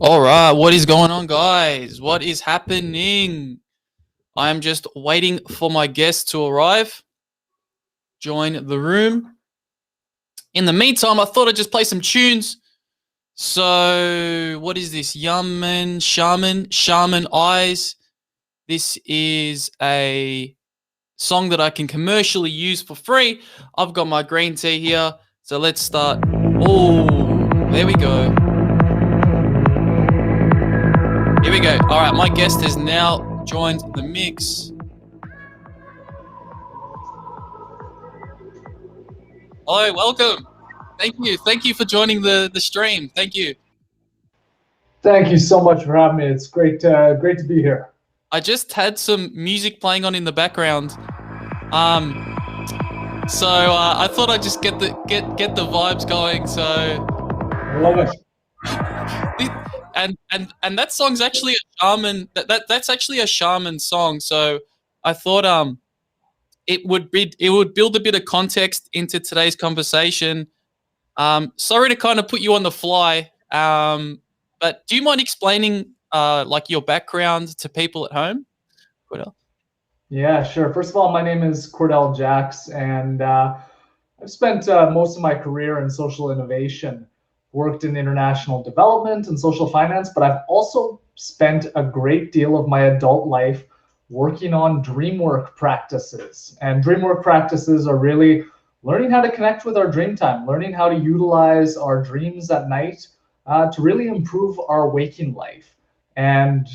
All right, what is going on, guys? What is happening? I am just waiting for my guest to arrive, join the room. In the meantime, I thought I'd just play some tunes. So, what is this? Shaman Eyes. This is a song that I can commercially use for free. I've got my green tea here. So, let's start. Oh, there we go. Here we go. All right, my guest has now joined the mix. Hello, welcome. Thank you. Thank you for joining the stream. Thank you. Thank you so much for having me. It's great to be here. I just had some music playing on in the background. Um, I thought I'd just get the vibes going. I love it. And that song's actually a shaman. That's actually a shaman song. So I thought it would build a bit of context into today's conversation. Sorry to kind of put you on the fly, but do you mind explaining like your background to people at home? Cordell? Yeah, sure. First of all, my name is Cordell Jacks, and I've spent most of my career in social innovation, worked in international development and social finance, but I've also spent a great deal of my adult life working on dream work practices. And dream work practices are really learning how to connect with our dream time, learning how to utilize our dreams at night to really improve our waking life. And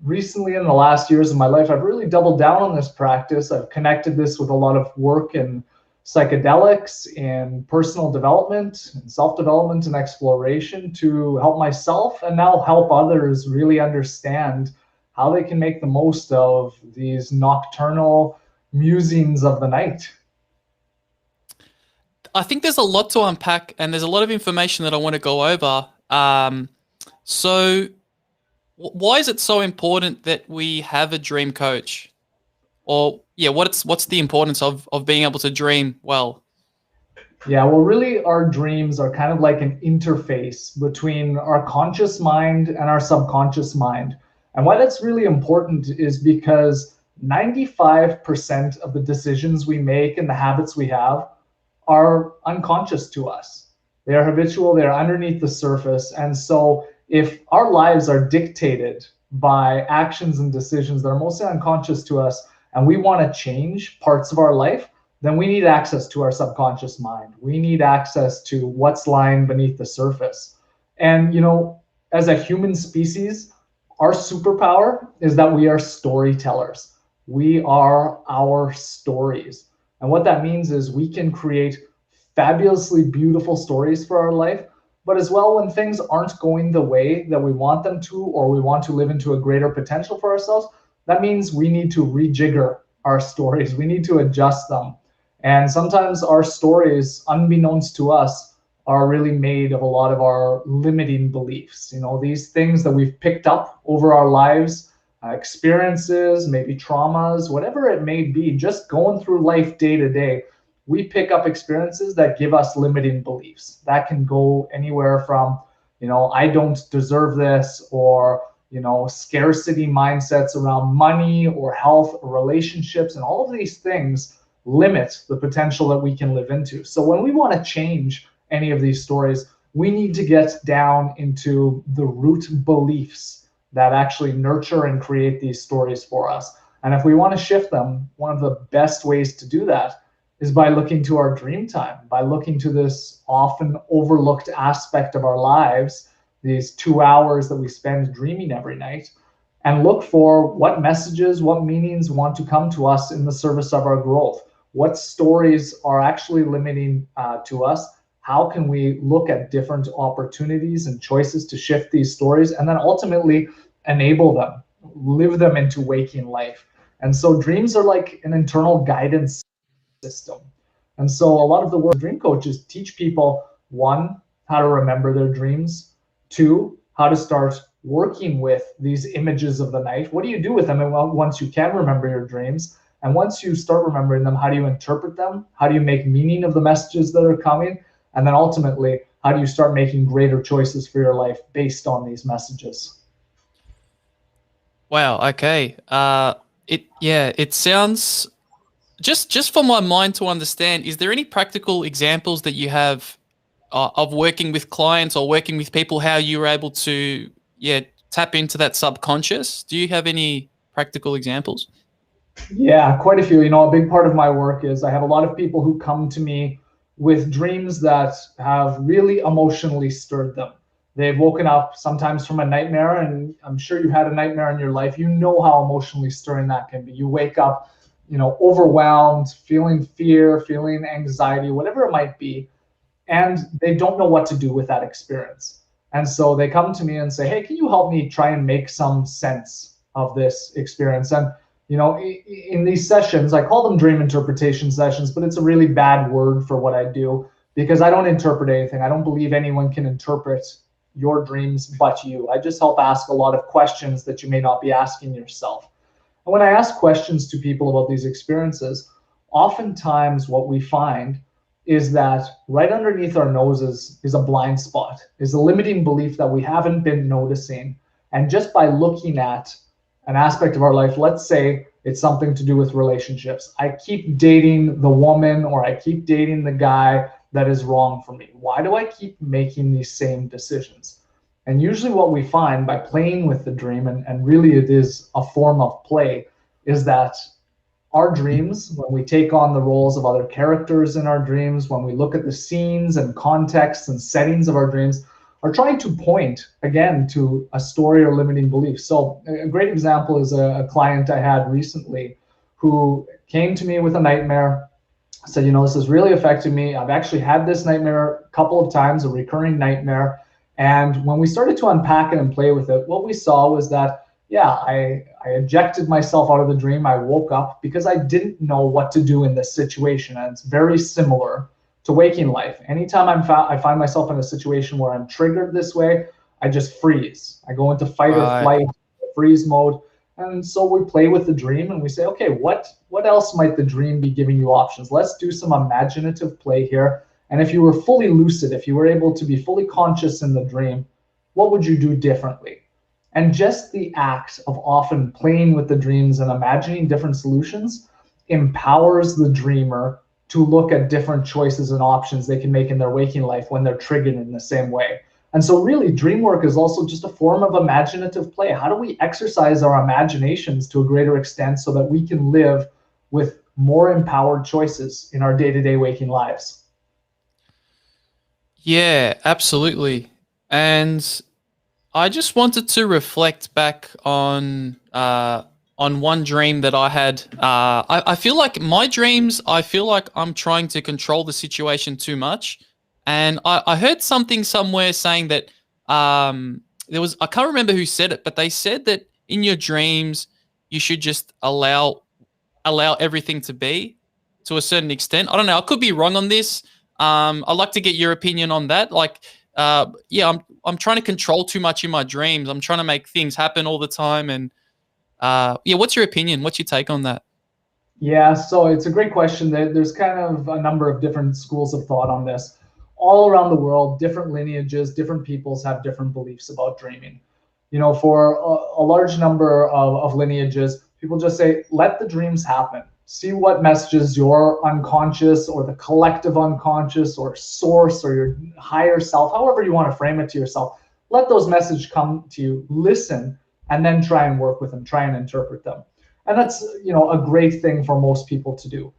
recently, in the last years of my life, I've really doubled down on this practice. I've connected this with a lot of work in psychedelics, in personal development, and self-development and exploration to help myself and now help others really understand how they can make the most of these nocturnal musings of the night. I think there's a lot to unpack, and there's a lot of information that I want to go over. So, why is it so important that we have a dream coach? Or yeah, what's the importance of being able to dream well? Yeah, well, really, our dreams are kind of like an interface between our conscious mind and our subconscious mind. And why that's really important is because 95% of the decisions we make and the habits we have are unconscious to us. They are habitual, they're underneath the surface. And so, if our lives are dictated by actions and decisions that are mostly unconscious to us, and we want to change parts of our life, then we need access to our subconscious mind. We need access to what's lying beneath the surface. And, as a human species, our superpower is that we are storytellers. We are our stories. And what that means is we can create fabulously beautiful stories for our life, but as well, when things aren't going the way that we want them to, or we want to live into a greater potential for ourselves, that means we need to rejigger our stories. We need to adjust them. And sometimes our stories, unbeknownst to us, are really made of a lot of our limiting beliefs. These things that we've picked up over our lives, experiences, maybe traumas, whatever it may be, just going through life day to day, we pick up experiences that give us limiting beliefs. That can go anywhere from, I don't deserve this, or, scarcity mindsets around money or health or relationships, and all of these things limit the potential that we can live into. So when we want to change any of these stories, we need to get down into the root beliefs that actually nurture and create these stories for us. And if we want to shift them, one of the best ways to do that is by looking to our dream time, by looking to this often overlooked aspect of our lives, these 2 hours that we spend dreaming every night, and look for what messages, what meanings want to come to us in the service of our growth. What stories are actually limiting to us? How can we look at different opportunities and choices to shift these stories and then ultimately enable them, live them into waking life? And so dreams are like an internal guidance system. And so a lot of the work dream coaches teach people, one, how to remember their dreams, two, how to start working with these images of the night. What do you do with them? And once you can remember your dreams, and once you start remembering them, how do you interpret them? How do you make meaning of the messages that are coming? And then ultimately, how do you start making greater choices for your life based on these messages? Wow. Okay. It sounds just for my mind to understand. Is there any practical examples that you have of working with clients or working with people? How you were able to tap into that subconscious? Do you have any practical examples? Yeah, quite a few. A big part of my work is I have a lot of people who come to me with dreams that have really emotionally stirred them. They've woken up sometimes from a nightmare, and I'm sure you had a nightmare in your life. You know how emotionally stirring that can be. You wake up, overwhelmed, feeling fear, feeling anxiety, whatever it might be, and they don't know what to do with that experience. And so they come to me and say, "Hey, can you help me try and make some sense of this experience?" And in these sessions, I call them dream interpretation sessions, but it's a really bad word for what I do because I don't interpret anything. I don't believe anyone can interpret your dreams but you. I just help ask a lot of questions that you may not be asking yourself. And when I ask questions to people about these experiences, oftentimes what we find is that right underneath our noses is a blind spot, is a limiting belief that we haven't been noticing. And just by looking at an aspect of our life, let's say it's something to do with relationships. I keep dating the woman or I keep dating the guy that is wrong for me. Why do I keep making these same decisions? And usually what we find by playing with the dream, and really it is a form of play, is that our dreams, when we take on the roles of other characters in our dreams, when we look at the scenes and contexts and settings of our dreams, are trying to point again to a story or limiting belief. So a great example is a client I had recently who came to me with a nightmare, said, this is really affecting me. I've actually had this nightmare a couple of times, a recurring nightmare. And when we started to unpack it and play with it, what we saw was that, I ejected myself out of the dream. I woke up because I didn't know what to do in this situation. And it's very similar to waking life. Anytime I find myself in a situation where I'm triggered this way, I just freeze. I go into fight or Right. flight, freeze mode. And so we play with the dream and we say, okay, what else might the dream be giving you options? Let's do some imaginative play here. And if you were fully lucid, if you were able to be fully conscious in the dream, what would you do differently? And just the act of often playing with the dreams and imagining different solutions empowers the dreamer to look at different choices and options they can make in their waking life when they're triggered in the same way. And so really dream work is also just a form of imaginative play. How do we exercise our imaginations to a greater extent so that we can live with more empowered choices in our day-to-day waking lives? Yeah, absolutely. And I just wanted to reflect back on one dream that I had. I feel like my dreams. I feel like I'm trying to control the situation too much, and I heard something somewhere saying that there was, I can't remember who said it, but they said that in your dreams you should just allow everything to be to a certain extent. I don't know. I could be wrong on this. I'd like to get your opinion on that. Like, I'm trying to control too much in my dreams. I'm trying to make things happen all the time. And what's your opinion? What's your take on that? Yeah, so it's a great question. There's kind of a number of different schools of thought on this. All around the world, different lineages, different peoples have different beliefs about dreaming. For a large number of lineages, people just say, let the dreams happen. See what messages your unconscious or the collective unconscious or source or your higher self, however you want to frame it to yourself, let those messages come to you, listen, and then try and work with them, try and interpret them. And that's a great thing for most people to do.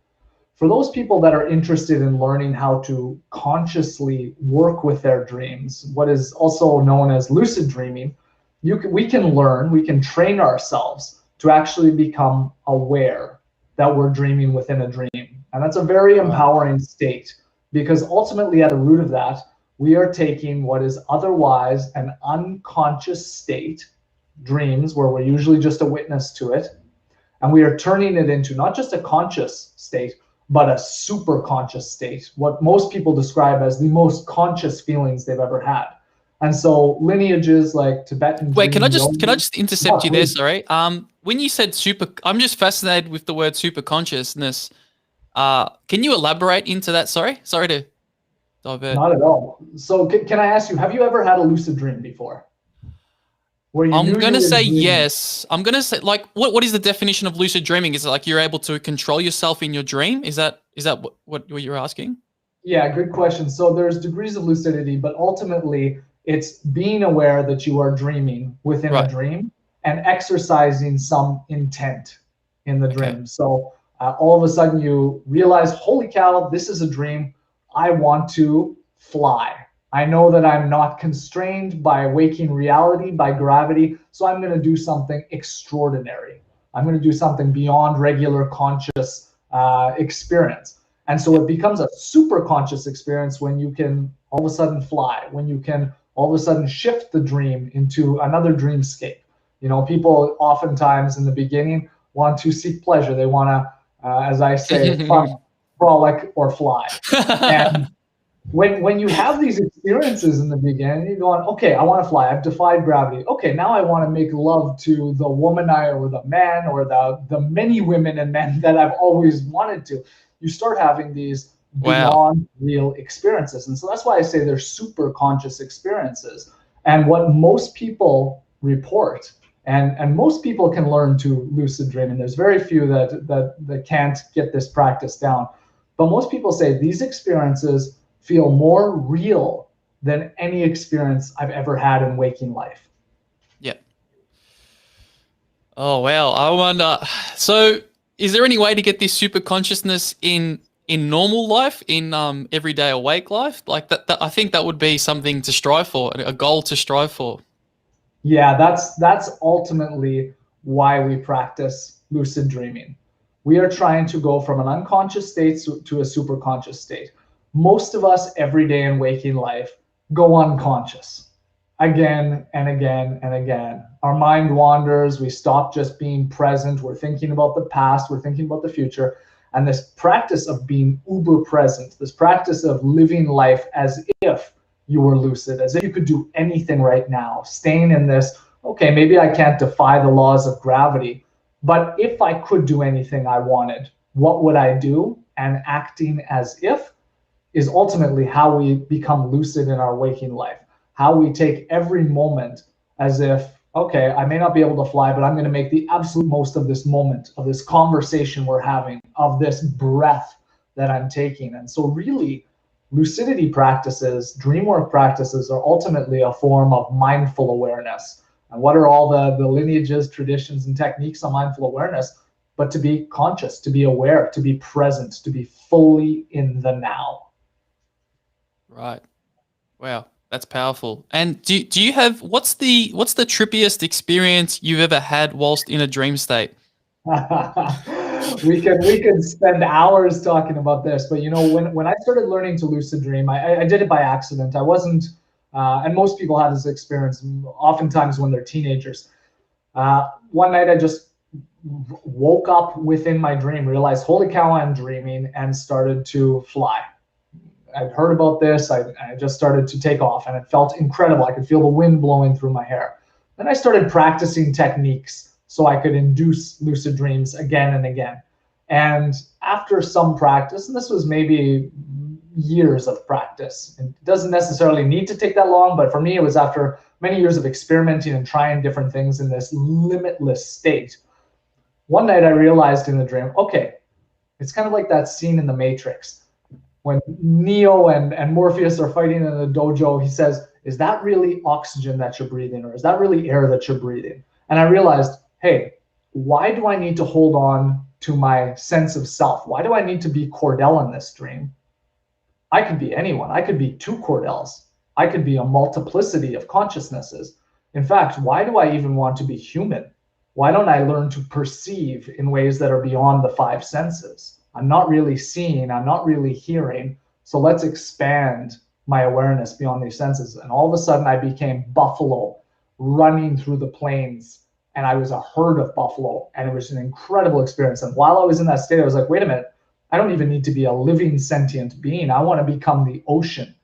For those people that are interested in learning how to consciously work with their dreams, what is also known as lucid dreaming, we can train ourselves to actually become aware that we're dreaming within a dream. And that's a very Right. empowering state because ultimately at the root of that, we are taking what is otherwise an unconscious state, dreams, where we're usually just a witness to it, and we are turning it into not just a conscious state, but a super conscious state, what most people describe as the most conscious feelings they've ever had. And so lineages like Tibetan Wait, can I dream just yoga. intercept Oh, you there? please. Sorry. When you said super, I'm just fascinated with the word super consciousness. Can you elaborate into that? Sorry to. I bet. Not at all. So can I ask you, have you ever had a lucid dream before? Where you I'm knew you gonna were say dreaming? yes. I'm gonna say like what is the definition of lucid dreaming? Is it like you're able to control yourself in your dream? Is that what you're asking? Yeah, good question. So there's degrees of lucidity, but ultimately it's being aware that you are dreaming within a Right. dream and exercising some intent in the Okay. dream. So all of a sudden you realize, holy cow, this is a dream. I want to fly. I know that I'm not constrained by waking reality, by gravity, so I'm going to do something extraordinary. I'm going to do something beyond regular conscious experience. And so Yep. it becomes a super conscious experience when you can all of a sudden fly, when you can all of a sudden shift the dream into another dreamscape. You know, people oftentimes in the beginning want to seek pleasure. They want to, as I say, fun, frolic, or fly. And when you have these experiences in the beginning, you're going, okay, I want to fly. I've defied gravity. Okay, now I want to make love to the woman or the man or the many women and men that I've always wanted to. You start having these Wow. beyond real experiences. And so that's why I say they're super conscious experiences. And what most people report, and most people can learn to lucid dream, and there's very few that can't get this practice down. But most people say these experiences feel more real than any experience I've ever had in waking life. Yep. Oh wow. I wonder. So, is there any way to get this super consciousness in normal life, in everyday awake life? Like that I think that would be something to strive for, a goal to strive for. Yeah, that's ultimately why we practice lucid dreaming. We are trying to go from an unconscious state to a superconscious state. Most of us every day in waking life go unconscious again and again and again. Our mind wanders, we stop just being present, we're thinking about the past, we're thinking about the future. And this practice of being uber present, this practice of living life as if you were lucid, as if you could do anything right now, staying in this, okay, maybe I can't defy the laws of gravity, but if I could do anything I wanted, what would I do? And acting as if is ultimately how we become lucid in our waking life, how we take every moment as if, okay, I may not be able to fly, but I'm going to make the absolute most of this moment, of this conversation we're having, of this breath that I'm taking. And so, really, lucidity practices, dream work practices are ultimately a form of mindful awareness. And what are all the lineages, traditions, and techniques on mindful awareness? But to be conscious, to be aware, to be present, to be fully in the now. Right. Wow. That's powerful. And do you have what's the trippiest experience you've ever had whilst in a dream state? We could spend hours talking about this, but you know, when I started learning to lucid dream, I did it by accident. I wasn't, and most people have this experience, oftentimes when they're teenagers. One night I just woke up within my dream, realized, holy cow, I'm dreaming, and started to fly. I'd heard about this. I just started to take off, and it felt incredible. I could feel the wind blowing through my hair. Then I started practicing techniques so I could induce lucid dreams again and again. And after some practice, and this was maybe years of practice, and it doesn't necessarily need to take that long, but for me, it was after many years of experimenting and trying different things in this limitless state. One night I realized in the dream, okay, it's kind of like that scene in The Matrix when Neo and Morpheus are fighting in the dojo. He says, is that really oxygen that you're breathing, or is that really air that you're breathing? And I realized, hey, why do I need to hold on to my sense of self? Why do I need to be Cordell in this dream? I could be anyone. I could be two Cordells. I could be a multiplicity of consciousnesses. In fact, why do I even want to be human? Why don't I learn to perceive in ways that are beyond the five senses? I'm not really seeing, I'm not really hearing. So let's expand my awareness beyond these senses. And all of a sudden, I became buffalo running through the plains. And I was a herd of buffalo. And it was an incredible experience. And while I was in that state, I was like, wait a minute, I don't even need to be a living sentient being. I want to become the ocean.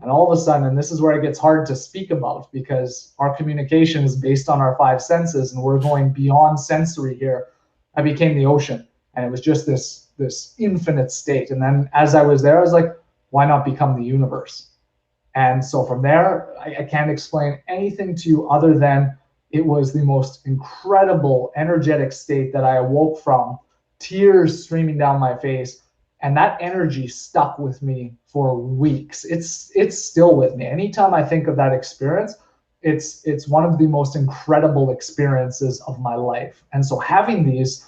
And all of a sudden, and this is where it gets hard to speak about because our communication is based on our five senses and we're going beyond sensory here. I became the ocean. And it was just this infinite state. And then as I was there, I was like, Why not become the universe? And so from there, I can't explain anything to you other than it was the most incredible energetic state that I awoke from, tears streaming down my face. And that energy stuck with me for weeks. It's still with me. Anytime I think of that experience, it's one of the most incredible experiences of my life. And so having these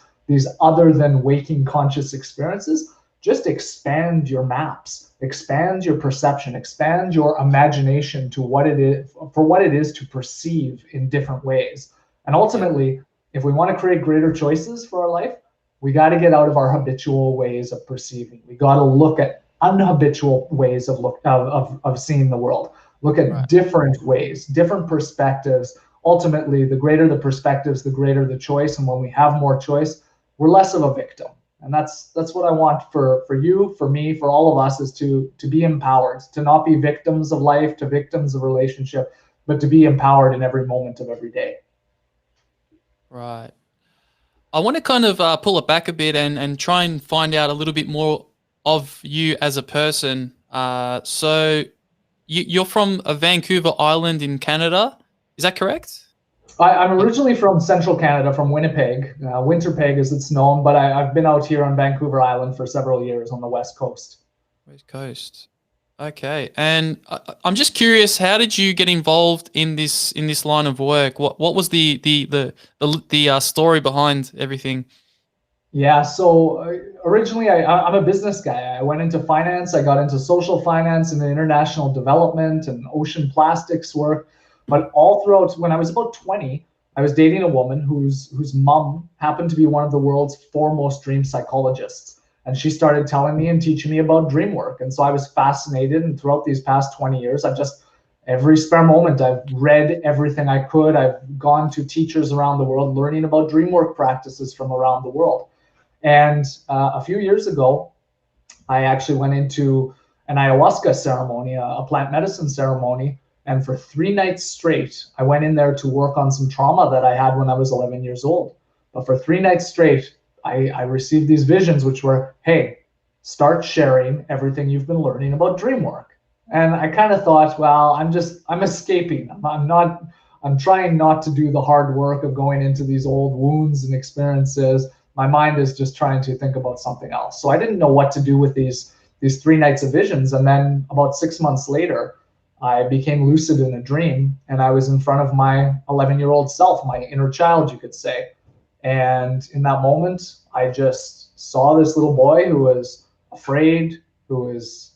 other than waking conscious experiences just expand your maps, expand your perception, expand your imagination to what it is, for what it is to perceive in different ways. And ultimately, if we want to create greater choices for our life, we got to get out of our habitual ways of perceiving. We got to look at unhabitual ways of seeing the world. Look at different ways, different perspectives. Ultimately, the greater the perspectives, the greater the choice. And when we have more choice, we're less of a victim. And that's what I want for you, for me, for all of us, is to be empowered, to not be victims of life, to victims of relationship, but to be empowered in every moment of every day. Right. I want to kind of pull it back a bit and try and find out a little bit more of you as a person. So you're from Vancouver Island in Canada. Is that correct? I'm originally from central Canada, from Winnipeg, Winterpeg as it's known, but I've been out here on Vancouver Island for several years on the West Coast. West Coast. Okay, and I'm just curious, how did you get involved in this line of work? What was the story behind everything? Yeah, so originally I'm a business guy. I went into finance. I got into social finance and international development and ocean plastics work. But all throughout, when I was about 20, I was dating a woman whose mom happened to be one of the world's foremost dream psychologists. And she started telling me and teaching me about dream work. And so I was fascinated. And throughout these past 20 years, every spare moment, I've read everything I could. I've gone to teachers around the world learning about dream work practices from around the world. And a few years ago, I actually went into an ayahuasca ceremony, a plant medicine ceremony. And for 3 nights straight, I went in there to work on some trauma that I had when I was 11 years old. But for 3 nights straight, I received these visions, which were, hey, start sharing everything you've been learning about dream work. And I kind of thought, well, I'm escaping. I'm trying not to do the hard work of going into these old wounds and experiences. My mind is just trying to think about something else. So I didn't know what to do with these 3 nights of visions. And then about 6 months later, I became lucid in a dream, and I was in front of my 11-year-old self, my inner child, you could say. And in that moment, I just saw this little boy who was afraid, who was,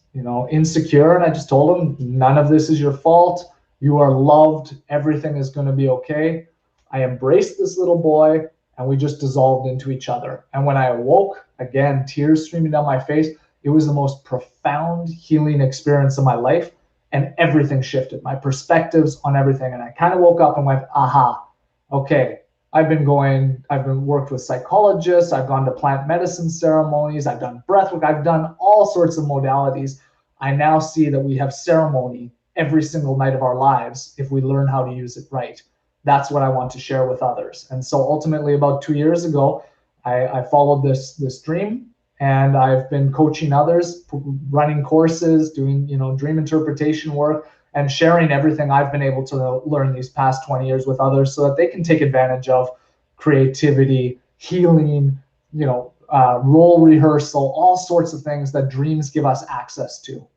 insecure. And I just told him, none of this is your fault. You are loved. Everything is going to be okay. I embraced this little boy, and we just dissolved into each other. And when I awoke, again, tears streaming down my face, it was the most profound healing experience of my life. And everything shifted, my perspectives on everything. And I kind of woke up and went, aha, okay, I've been worked with psychologists. I've gone to plant medicine ceremonies. I've done breath work. I've done all sorts of modalities. I now see that we have ceremony every single night of our lives if we learn how to use it right. That's what I want to share with others. And so ultimately, about 2 years ago, I followed this dream, and I've been coaching others, running courses, doing dream interpretation work, and sharing everything I've been able to learn these past 20 years with others, so that they can take advantage of creativity, healing, role rehearsal, all sorts of things that dreams give us access to.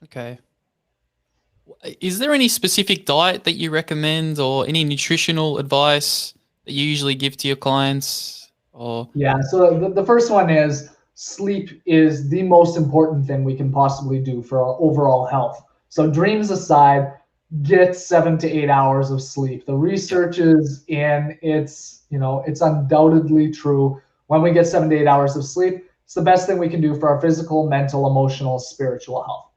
Okay. Is there any specific diet that you recommend, or any nutritional advice that you usually give to your clients? Yeah, so the first one is sleep is the most important thing we can possibly do for our overall health. So dreams aside, get 7 to 8 hours of sleep. The research is in, it's undoubtedly true. When we get 7 to 8 hours of sleep, it's the best thing we can do for our physical, mental, emotional, spiritual health.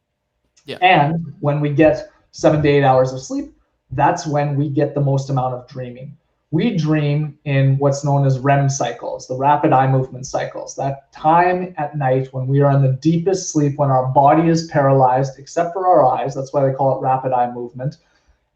Yeah. And when we get 7 to 8 hours of sleep, that's when we get the most amount of dreaming. We dream in what's known as REM cycles, the rapid eye movement cycles, that time at night when we are in the deepest sleep, when our body is paralyzed, except for our eyes. That's why they call it rapid eye movement.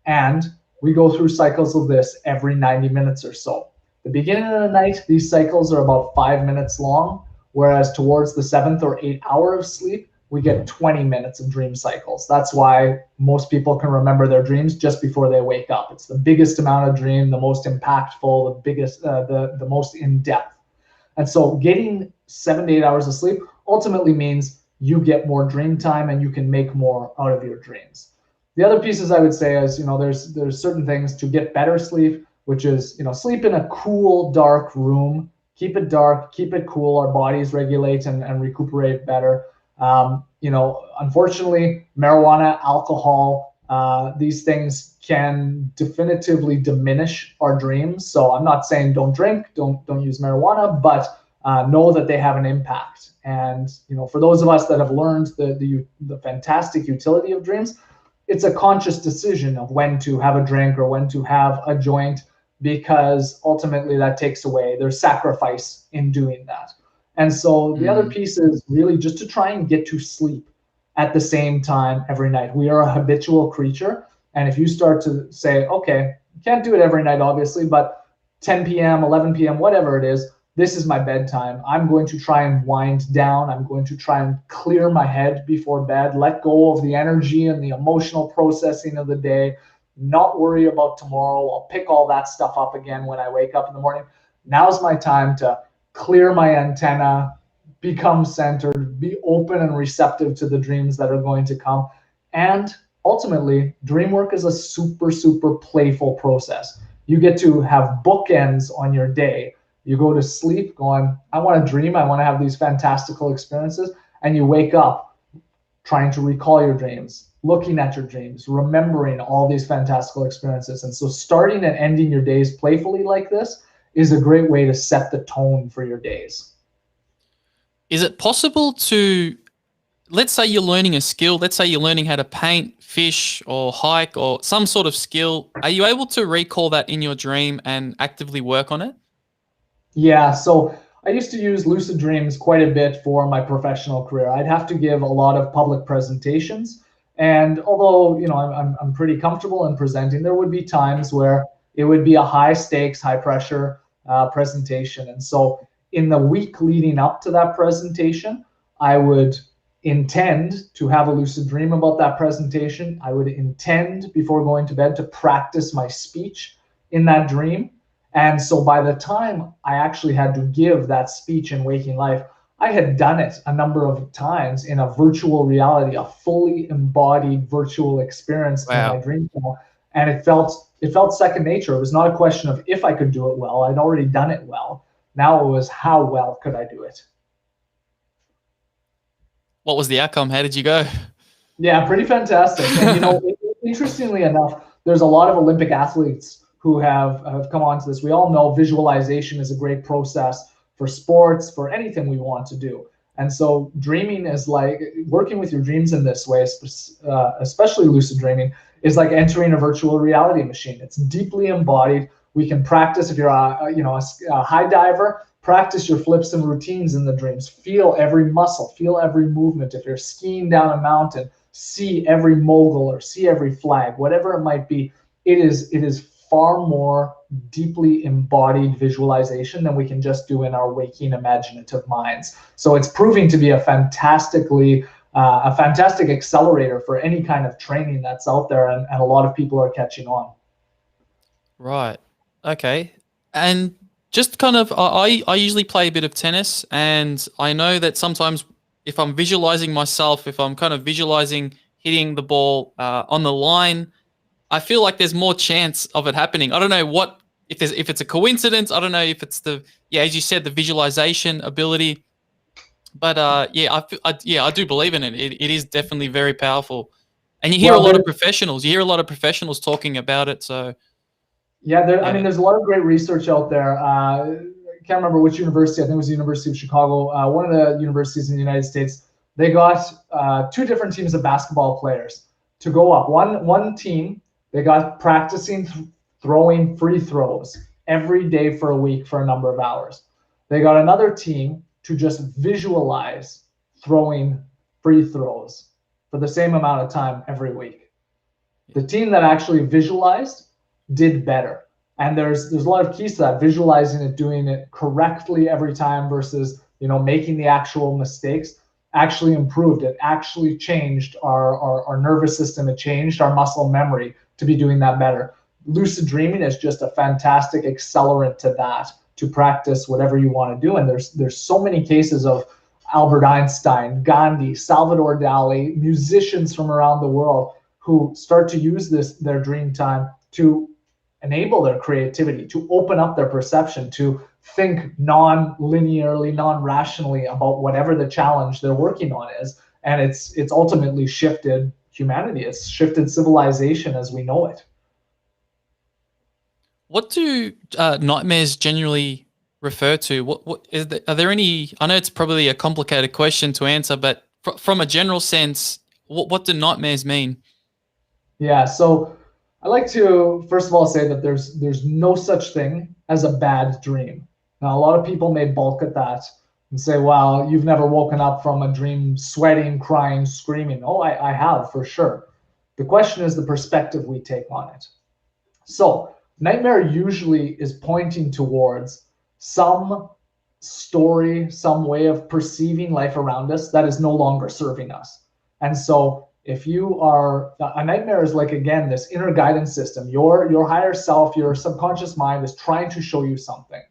And we go through cycles of this every 90 minutes or so. The beginning of the night, these cycles are about 5 minutes long. whereas towards the 7th or 8th hour of sleep, we get 20 minutes of dream cycles. That's why most people can remember their dreams just before they wake up. It's the biggest amount of dream, the most impactful, the biggest, the most in depth. And so getting 7 to 8 hours of sleep ultimately means you get more dream time and you can make more out of your dreams. The other pieces I would say is, there's certain things to get better sleep, which is, sleep in a cool, dark room. Keep it dark, keep it cool. Our bodies regulate and recuperate better. Unfortunately, marijuana, alcohol, these things can definitively diminish our dreams. So I'm not saying don't drink, don't use marijuana, but know that they have an impact. And for those of us that have learned the fantastic utility of dreams, it's a conscious decision of when to have a drink or when to have a joint, because ultimately that takes away, there's sacrifice in doing that. And so the other piece is really just to try and get to sleep at the same time every night. We are a habitual creature. And if you start to say, okay, you can't do it every night, obviously, but 10 p.m., 11 p.m., whatever it is, this is my bedtime. I'm going to try and wind down. I'm going to try and clear my head before bed, let go of the energy and the emotional processing of the day, not worry about tomorrow. I'll pick all that stuff up again when I wake up in the morning. Now's my time to clear my antenna, become centered, be open and receptive to the dreams that are going to come. And ultimately, dream work is a super, super playful process. You get to have bookends on your day. You go to sleep going, I want to dream. I want to have these fantastical experiences. And you wake up trying to recall your dreams, looking at your dreams, remembering all these fantastical experiences. And so starting and ending your days playfully like this is a great way to set the tone for your days. Is it possible to, let's say you're learning a skill, let's say you're learning how to paint, fish, or hike, or some sort of skill, are you able to recall that in your dream and actively work on it? Yeah, so I used to use lucid dreams quite a bit for my professional career. I'd have to give a lot of public presentations. And although, I'm pretty comfortable in presenting, there would be times where it would be a high stakes, high pressure presentation. And so in the week leading up to that presentation, I would intend to have a lucid dream about that presentation. I would intend before going to bed to practice my speech in that dream. And so by the time I actually had to give that speech in waking life, I had done it a number of times in a virtual reality, a fully embodied virtual experience in my dream. And it felt second nature. It was not a question of if I could do it well. I'd already done it well. Now it was how well could I do it? What was the outcome? How did you go? Yeah, pretty fantastic. And interestingly enough, there's a lot of Olympic athletes who have come onto this. We all know visualization is a great process for sports, for anything we want to do. And so dreaming is like working with your dreams in this way, especially lucid dreaming, is like entering a virtual reality machine. It's deeply embodied. We can practice if you're a high diver, practice your flips and routines in the dreams. Feel every muscle, feel every movement. If you're skiing down a mountain, see every mogul or see every flag, whatever it might be. It is far more deeply embodied visualization than we can just do in our waking imaginative minds. So it's proving to be a fantastic accelerator for any kind of training that's out there, and a lot of people are catching on. Right. Okay. And just kind of, I usually play a bit of tennis, and I know that sometimes if I'm visualizing myself, if I'm kind of visualizing hitting the ball on the line, I feel like there's more chance of it happening. I don't know if it's a coincidence. I don't know if it's as you said, the visualization ability. But I do believe in it. It is definitely very powerful. And you hear a lot of professionals. You hear a lot of professionals talking about it. So yeah, I mean, there's a lot of great research out there. I can't remember which university. I think it was the University of Chicago. One of the universities in the United States. They got two different teams of basketball players to go up. One team, they got practicing throwing free throws every day for a week for a number of hours. They got another team to just visualize throwing free throws for the same amount of time every week. The team that actually visualized did better. And there's a lot of keys to that, visualizing it, doing it correctly every time versus making the actual mistakes actually improved. It actually changed our nervous system. It changed our muscle memory to be doing that better. Lucid dreaming is just a fantastic accelerant to that, to practice whatever you want to do. And there's so many cases of Albert Einstein, Gandhi, Salvador Dali, musicians from around the world who start to use their dream time to enable their creativity, to open up their perception, to think non-linearly, non-rationally about whatever the challenge they're working on is. And it's ultimately shifted humanity. It's shifted civilization as we know it. What do nightmares generally refer to? Are there any? I know it's probably a complicated question to answer, but from a general sense, what do nightmares mean? Yeah, so I like to first of all say that there's no such thing as a bad dream. Now, a lot of people may balk at that and say, "Well, you've never woken up from a dream sweating, crying, screaming." Oh, I have for sure. The question is the perspective we take on it. So nightmare usually is pointing towards some story, some way of perceiving life around us that is no longer serving us. And so if you are, a nightmare is like, again, this inner guidance system. Your higher self, your subconscious mind is trying to show you something.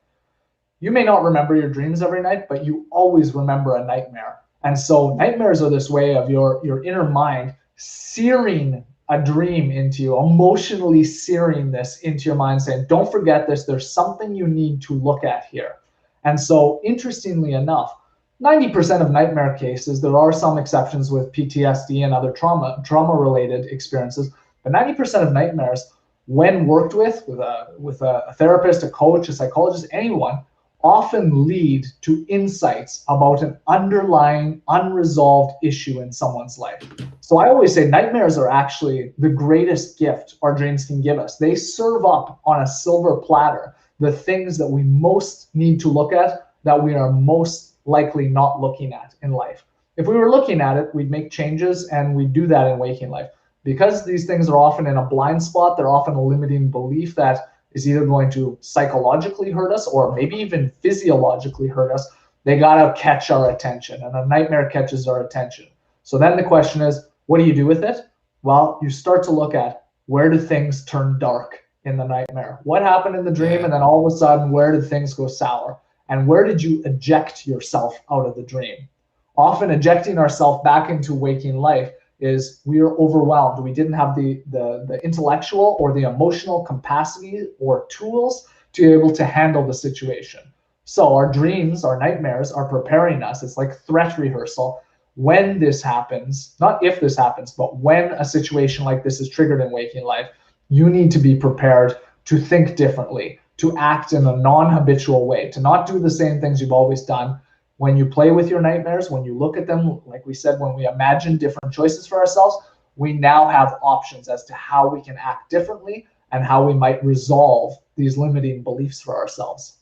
You may not remember your dreams every night, but you always remember a nightmare. And so nightmares are this way of your inner mind searing a dream into you, emotionally searing this into your mind, saying, don't forget this, there's something you need to look at here. And so interestingly enough, 90% of nightmare cases, there are some exceptions with PTSD and other trauma-related experiences, but 90% of nightmares, when worked with a therapist, a coach, a psychologist, anyone, often lead to insights about an underlying unresolved issue in someone's life. So I always say nightmares are actually the greatest gift our dreams can give us. They serve up on a silver platter the things that we most need to look at, that we are most likely not looking at in life. If we were looking at it, we'd make changes, and we do that in waking life. Because these things are often in a blind spot, they're often a limiting belief that is either going to psychologically hurt us or maybe even physiologically hurt us. They gotta catch our attention, and a nightmare catches our attention. So then the question is, what do you do with it? Well, you start to look at, where do things turn dark in the nightmare? What happened in the dream? And then all of a sudden, where did things go sour? And where did you eject yourself out of the dream? Often ejecting ourselves back into waking life is we are overwhelmed. We didn't have the intellectual or the emotional capacity or tools to be able to handle the situation. So our dreams, our nightmares are preparing us. It's like threat rehearsal. When this happens, not if this happens, but when a situation like this is triggered in waking life, you need to be prepared to think differently, to act in a non-habitual way, to not do the same things you've always done. When you play with your nightmares, when you look at them, like we said, when we imagine different choices for ourselves, we now have options as to how we can act differently and how we might resolve these limiting beliefs for ourselves.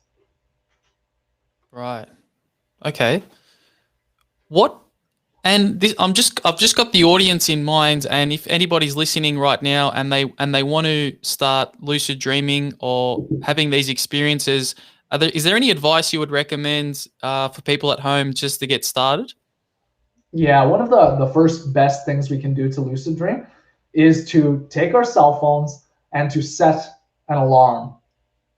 Right. Okay. And this, I've just got the audience in mind, and if anybody's listening right now and they want to start lucid dreaming or having these experiences, is there any advice you would recommend for people at home just to get started? Yeah, one of the first best things we can do to lucid dream is to take our cell phones and to set an alarm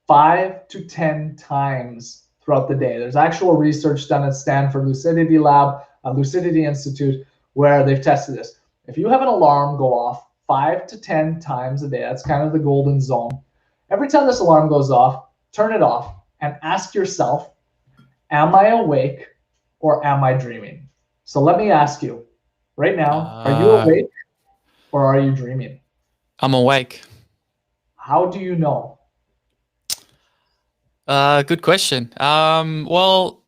5 to 10 times throughout the day. There's actual research done at Stanford Lucidity Lab, Lucidity Institute, where they've tested this. If you have an alarm go off 5 to 10 times a day, that's kind of the golden zone. Every time this alarm goes off, turn it off and ask yourself, am I awake or am I dreaming? So let me ask you right now, are you awake or are you dreaming? I'm awake. How do you know? Good question. Well,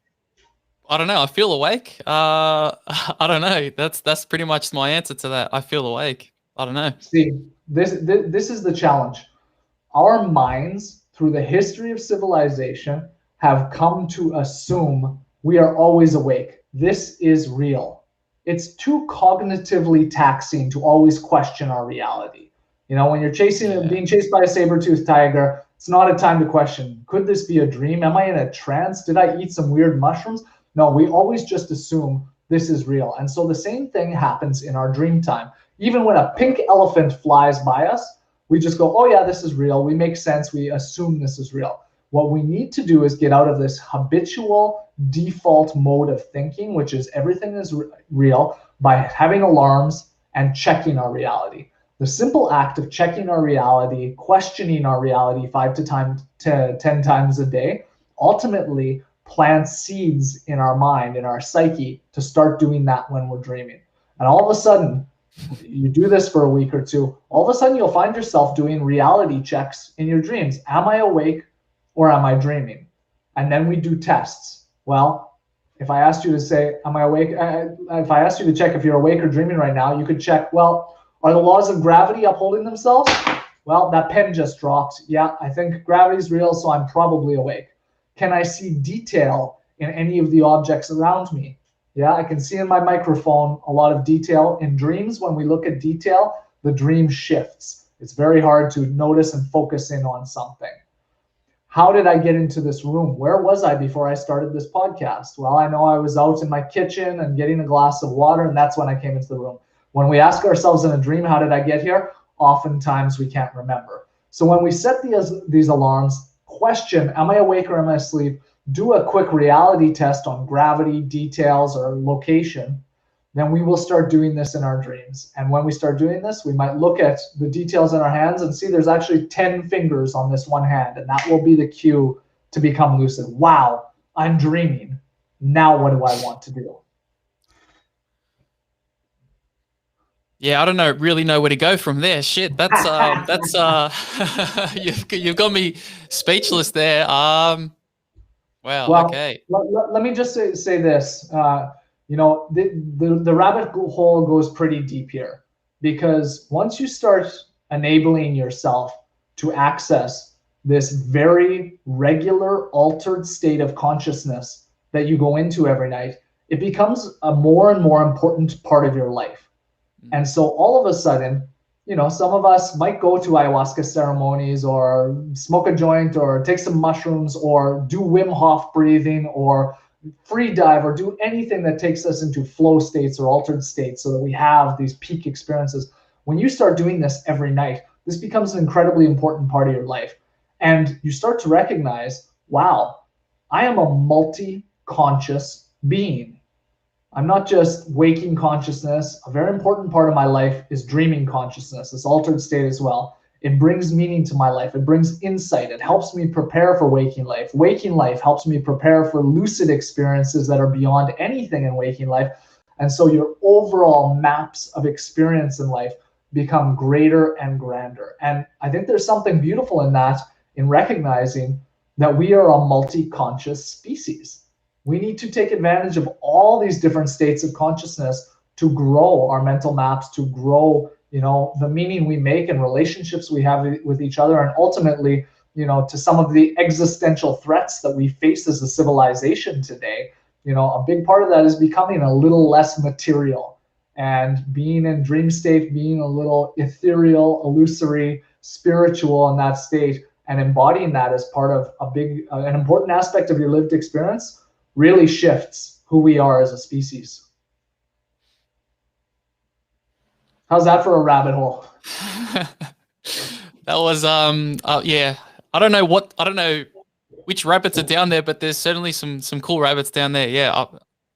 I don't know. I feel awake. I don't know. That's pretty much my answer to that. I feel awake. I don't know. See, this is the challenge. Our minds, through the history of civilization, have come to assume we are always awake. This is real. It's too cognitively taxing to always question our reality. When you're being chased by a saber-toothed tiger, it's not a time to question, could this be a dream? Am I in a trance? Did I eat some weird mushrooms? No, we always just assume this is real. And so the same thing happens in our dream time. Even when a pink elephant flies by us, we just go, oh yeah, this is real. We make sense. We assume this is real. What we need to do is get out of this habitual default mode of thinking, which is everything is real, by having alarms and checking our reality. The simple act of checking our reality, questioning our reality 10 times a day, ultimately plants seeds in our mind, in our psyche, to start doing that when we're dreaming. And all of a sudden, you do this for a week or two, all of a sudden you'll find yourself doing reality checks in your dreams. Am I awake or am I dreaming? And then we do tests. Well, if I asked you to say, am I awake? If I asked you to check if you're awake or dreaming right now, you could check, well, are the laws of gravity upholding themselves? Well, that pen just dropped. Yeah, I think gravity's real, so I'm probably awake. Can I see detail in any of the objects around me? Yeah, I can see in my microphone a lot of detail. In dreams, when we look at detail, the dream shifts. It's very hard to notice and focus in on something. How did I get into this room? Where was I before I started this podcast? Well, I know I was out in my kitchen and getting a glass of water, and that's when I came into the room. When we ask ourselves in a dream, how did I get here? Oftentimes we can't remember. So when we set these alarms, question, am I awake or am I asleep? Do a quick reality test on gravity, details, or location. Then we will start doing this in our dreams. And when we start doing this, we might look at the details in our hands and see there's actually 10 fingers on this one hand. And that will be the cue to become lucid. Wow, I'm dreaming. Now what do I want to do? Yeah, I don't really know where to go from there. Shit, that's you've got me speechless there. Wow. Well, okay. let me just say this. The rabbit hole goes pretty deep here, because once you start enabling yourself to access this very regular altered state of consciousness that you go into every night, it becomes a more and more important part of your life. And so all of a sudden, some of us might go to ayahuasca ceremonies or smoke a joint or take some mushrooms or do Wim Hof breathing or free dive or do anything that takes us into flow states or altered states so that we have these peak experiences. When you start doing this every night, this becomes an incredibly important part of your life. And you start to recognize, wow, I am a multi-conscious being. I'm not just waking consciousness. A very important part of my life is dreaming consciousness, this altered state as well. It brings meaning to my life. It brings insight. It helps me prepare for waking life. Waking life helps me prepare for lucid experiences that are beyond anything in waking life. And so your overall maps of experience in life become greater and grander. And I think there's something beautiful in that, in recognizing that we are a multi-conscious species. We need to take advantage of all these different states of consciousness to grow our mental maps, to grow, the meaning we make and relationships we have with each other, and ultimately, to some of the existential threats that we face as a civilization today. A big part of that is becoming a little less material and being in dream state, being a little ethereal, illusory, spiritual in that state, and embodying that as part of an important aspect of your lived experience really shifts who we are as a species. How's that for a rabbit hole? That was yeah. I don't know which rabbits are down there, but there's certainly some cool rabbits down there. Yeah.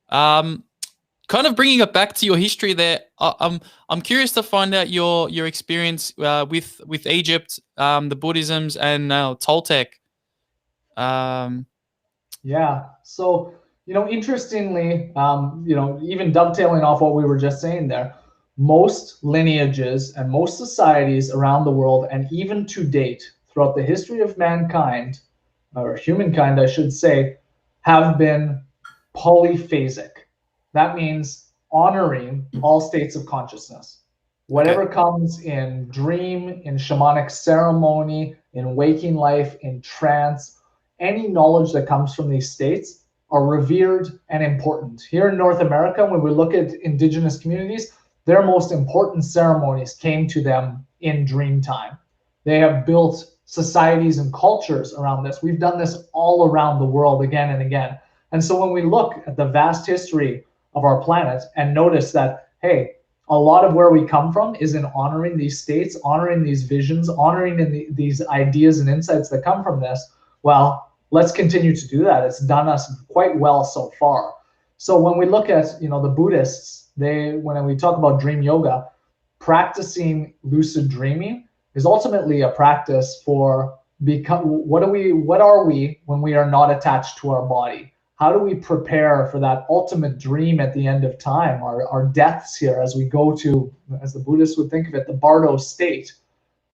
Kind of bringing it back to your history there. I'm curious to find out your experience with Egypt, the Buddhisms, and Toltec. Yeah. So interestingly, even dovetailing off what we were just saying there, most lineages and most societies around the world, and even to date, throughout the history of mankind, or humankind, I should say, have been polyphasic. That means honoring all states of consciousness. Whatever comes in dream, in shamanic ceremony, in waking life, in trance, any knowledge that comes from these states are revered and important. Here in North America, when we look at indigenous communities, their most important ceremonies came to them in dream time. They have built societies and cultures around this. We've done this all around the world again and again. And so when we look at the vast history of our planet and notice that, hey, a lot of where we come from is in honoring these states, honoring these visions, honoring these ideas and insights that come from this, well, let's continue to do that. It's done us quite well so far. So when we look at, the Buddhists, when we talk about dream yoga, practicing lucid dreaming is ultimately a practice for what are we when we are not attached to our body? How do we prepare for that ultimate dream at the end of time, our deaths here, as we go to, as the Buddhists would think of it, the Bardo state?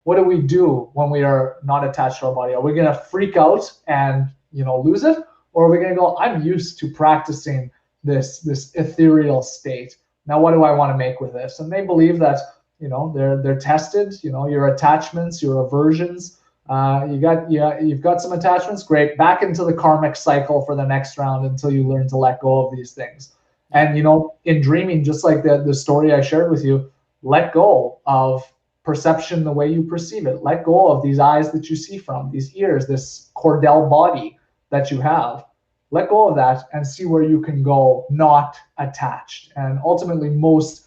What do we do when we are not attached to our body? Are we going to freak out and lose it, or are we going to go, I'm used to practicing this ethereal state, now what do I want to make with this? And they believe that they're tested, your attachments, your aversions, you've got some attachments, great, back into the karmic cycle for the next round until you learn to let go of these things. And in dreaming, just like the story I shared with you, let go of perception the way you perceive it. Let go of these eyes that you see from, these ears, this Cordell body that you have. Let go of that and see where you can go not attached. And ultimately, most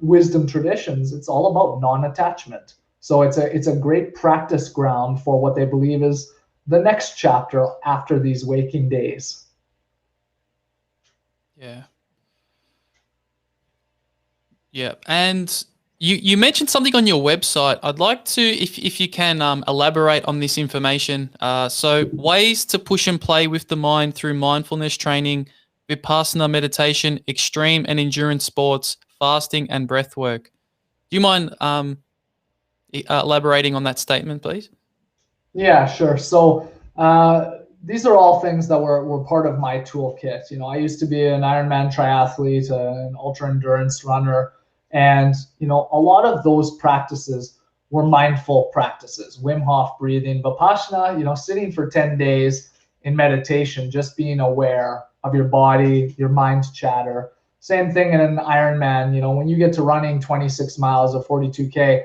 wisdom traditions, it's all about non-attachment. So it's a great practice ground for what they believe is the next chapter after these waking days. Yeah. Yeah. And you mentioned something on your website. I'd like to, if you can, elaborate on this information. So ways to push and play with the mind through mindfulness training, Vipassana meditation, extreme and endurance sports, fasting, and breath work. Do you mind elaborating on that statement, please? Yeah, sure. So these are all things that were part of my toolkit. I used to be an Ironman triathlete, an ultra endurance runner, and a lot of those practices were mindful practices. Wim Hof breathing, Vipassana, sitting for 10 days in meditation, just being aware of your body, your mind chatter. Same thing in an Ironman. When you get to running 26 miles or 42K,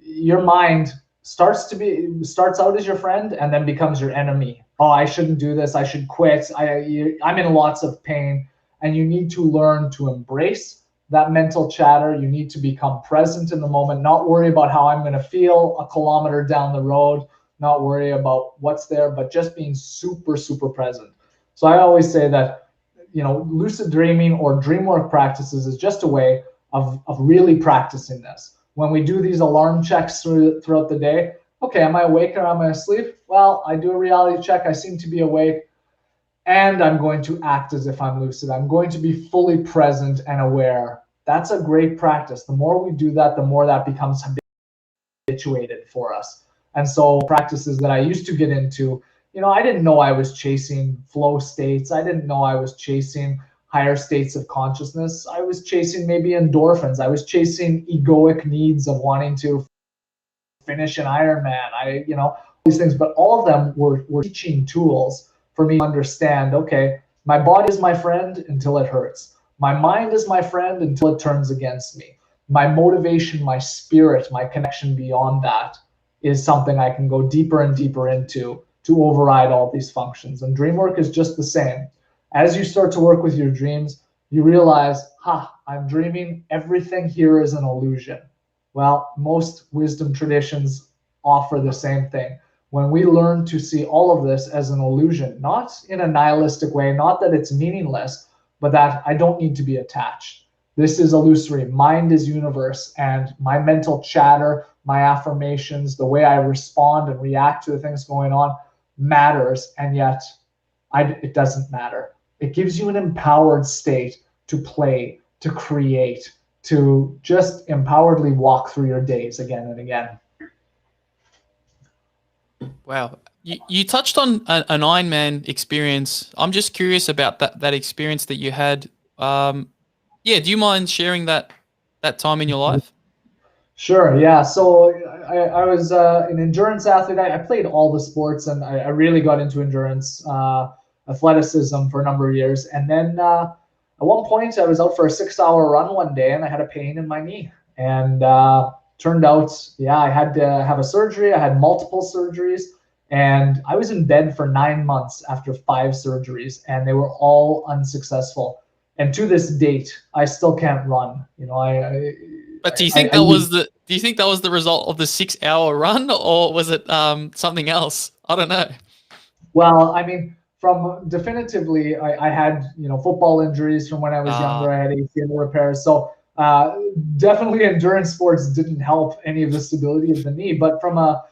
your mind starts out as your friend and then becomes your enemy. Oh, I shouldn't do this. I should quit. I'm in lots of pain. And you need to learn to embrace that mental chatter. You need to become present in the moment, not worry about how I'm going to feel a kilometer down the road, not worry about what's there, but just being super, super present. So I always say that, lucid dreaming or dream work practices is just a way of really practicing this. When we do these alarm checks throughout the day, okay, am I awake or am I asleep? Well, I do a reality check. I seem to be awake, and I'm going to act as if I'm lucid. I'm going to be fully present and aware. That's a great practice. The more we do that, the more that becomes habituated for us. And so practices that I used to get into, I didn't know I was chasing flow states. I didn't know I was chasing higher states of consciousness. I was chasing maybe endorphins. I was chasing egoic needs of wanting to finish an Ironman. These things, but all of them were teaching tools for me to understand, okay, my body is my friend until it hurts. My mind is my friend until it turns against me. My motivation, my spirit, my connection beyond that is something I can go deeper and deeper into to override all these functions. And dream work is just the same. As you start to work with your dreams, you realize, I'm dreaming. Everything here is an illusion. Well, most wisdom traditions offer the same thing. When we learn to see all of this as an illusion, not in a nihilistic way, not that it's meaningless, but that I don't need to be attached. This is illusory. Mind is universe, and my mental chatter, my affirmations, the way I respond and react to the things going on matters, and yet it doesn't matter. It gives you an empowered state to play, to create, to just empoweredly walk through your days again and again. Wow. You touched on an Ironman experience. I'm just curious about that experience that you had. Do you mind sharing that time in your life? Sure, yeah. So I was an endurance athlete. I played all the sports, and I really got into endurance athleticism for a number of years. And then at one point, I was out for a 6-hour run one day, and I had a pain in my knee. And turned out, I had to have a surgery. I had multiple surgeries. And I was in bed for 9 months after 5 surgeries, and they were all unsuccessful. And to this date, I still can't run. But do you think that was the result of the 6 hour run, or was it something else? I don't know. Well, I mean, from definitively, I had football injuries from when I was younger. I had ACL repairs, so definitely endurance sports didn't help any of the stability of the knee. But from a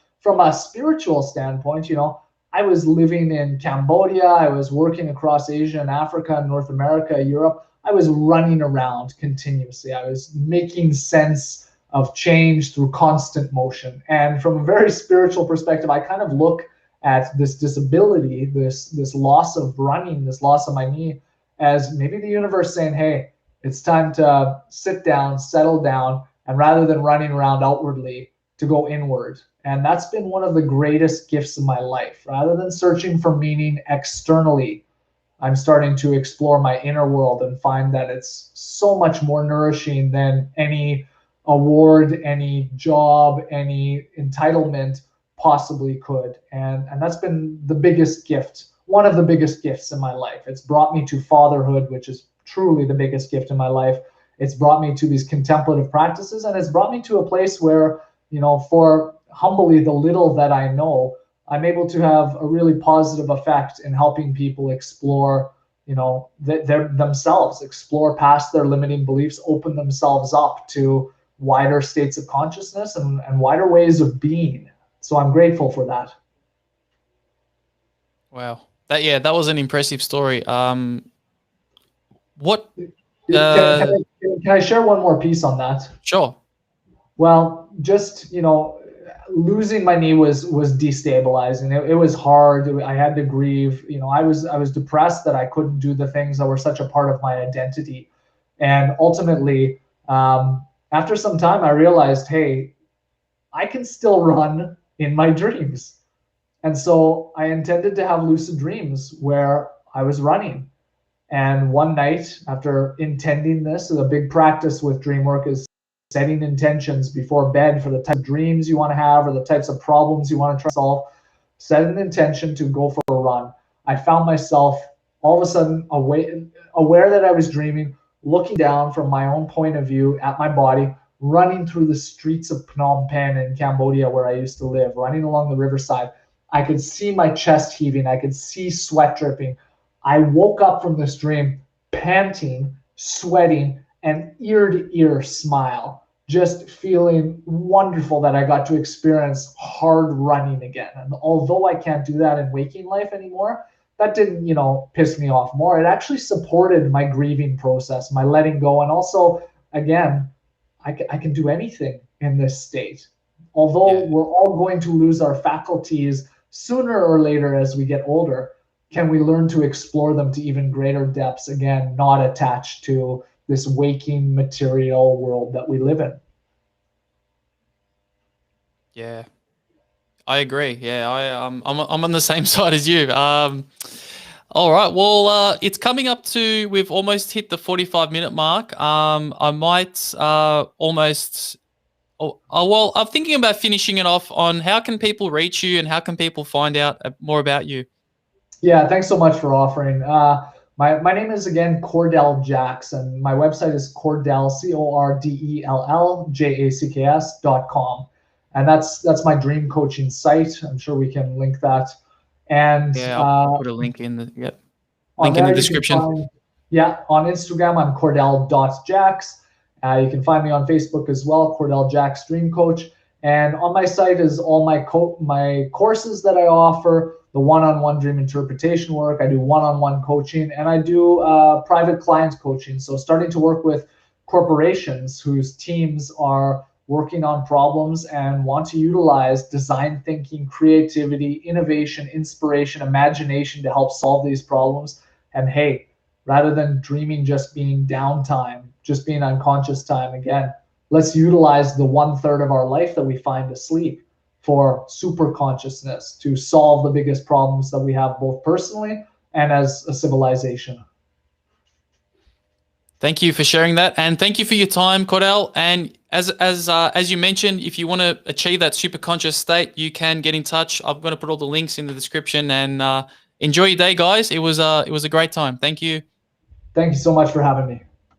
spiritual standpoint, I was living in Cambodia. I was working across Asia and Africa, North America, Europe. I was running around continuously. I was making sense of change through constant motion. And from a very spiritual perspective, I kind of look at this disability, this loss of running, this loss of my knee, as maybe the universe saying, hey, it's time to sit down, settle down, and rather than running around outwardly, to go inward. And that's been one of the greatest gifts of my life. Rather than searching for meaning externally, I'm starting to explore my inner world and find that it's so much more nourishing than any award, any job, any entitlement possibly could. And that's been the biggest gift, one of the biggest gifts in my life. It's brought me to fatherhood, which is truly the biggest gift in my life. It's brought me to these contemplative practices, and it's brought me to a place where, for humbly the little that I know, I'm able to have a really positive effect in helping people explore, themselves, explore past their limiting beliefs, open themselves up to wider states of consciousness and wider ways of being. So I'm grateful for that. Wow. That was an impressive story. What? Can I share one more piece on that? Sure. Well, just losing my knee was destabilizing. It was hard. I had to grieve. I was depressed that I couldn't do the things that were such a part of my identity. And ultimately, after some time, I realized, hey, I can still run in my dreams. And so I intended to have lucid dreams where I was running. And one night, after intending this, so the big practice with dream work is setting intentions before bed for the type of dreams you want to have or the types of problems you want to try to solve. Set an intention to go for a run. I found myself all of a sudden aware that I was dreaming, looking down from my own point of view at my body, running through the streets of Phnom Penh in Cambodia, where I used to live, running along the riverside. I could see my chest heaving. I could see sweat dripping. I woke up from this dream panting, sweating, and ear to ear smile, just feeling wonderful that I got to experience hard running again. And although I can't do that in waking life anymore, that didn't, piss me off more. It actually supported my grieving process, my letting go. And also, again, I can do anything in this state. Although we're all going to lose our faculties sooner or later as we get older, can we learn to explore them to even greater depths, again, not attached to this waking material world that we live in? Yeah, I agree. Yeah, I'm on the same side as you. All right. Well, it's coming up to, we've almost hit the 45-minute mark. I might almost. Well, I'm thinking about finishing it off on how can people reach you and how can people find out more about you? Yeah, thanks so much for offering. My name is, again, Cordell Jacks, and my website is Cordell, CordellJacks.com. And that's my dream coaching site. I'm sure we can link that. And yeah, I'll put a link in the link in the description. On Instagram, I'm Cordell.Jacks. You can find me on Facebook as well, Cordell Jacks Dream Coach. And on my site is all my courses that I offer, the one-on-one dream interpretation work. I do one-on-one coaching, and I do private client coaching. So starting to work with corporations whose teams are working on problems and want to utilize design thinking, creativity, innovation, inspiration, imagination to help solve these problems. And hey, rather than dreaming just being downtime, just being unconscious time, again, let's utilize the 1/3 of our life that we find asleep for super consciousness to solve the biggest problems that we have, both personally and as a civilization. Thank you for sharing that. And thank you for your time, Cordell. And As you mentioned, if you want to achieve that super conscious state, you can get in touch. I'm going to put all the links in the description, and enjoy your day, guys. It was a great time. Thank you. Thank you so much for having me.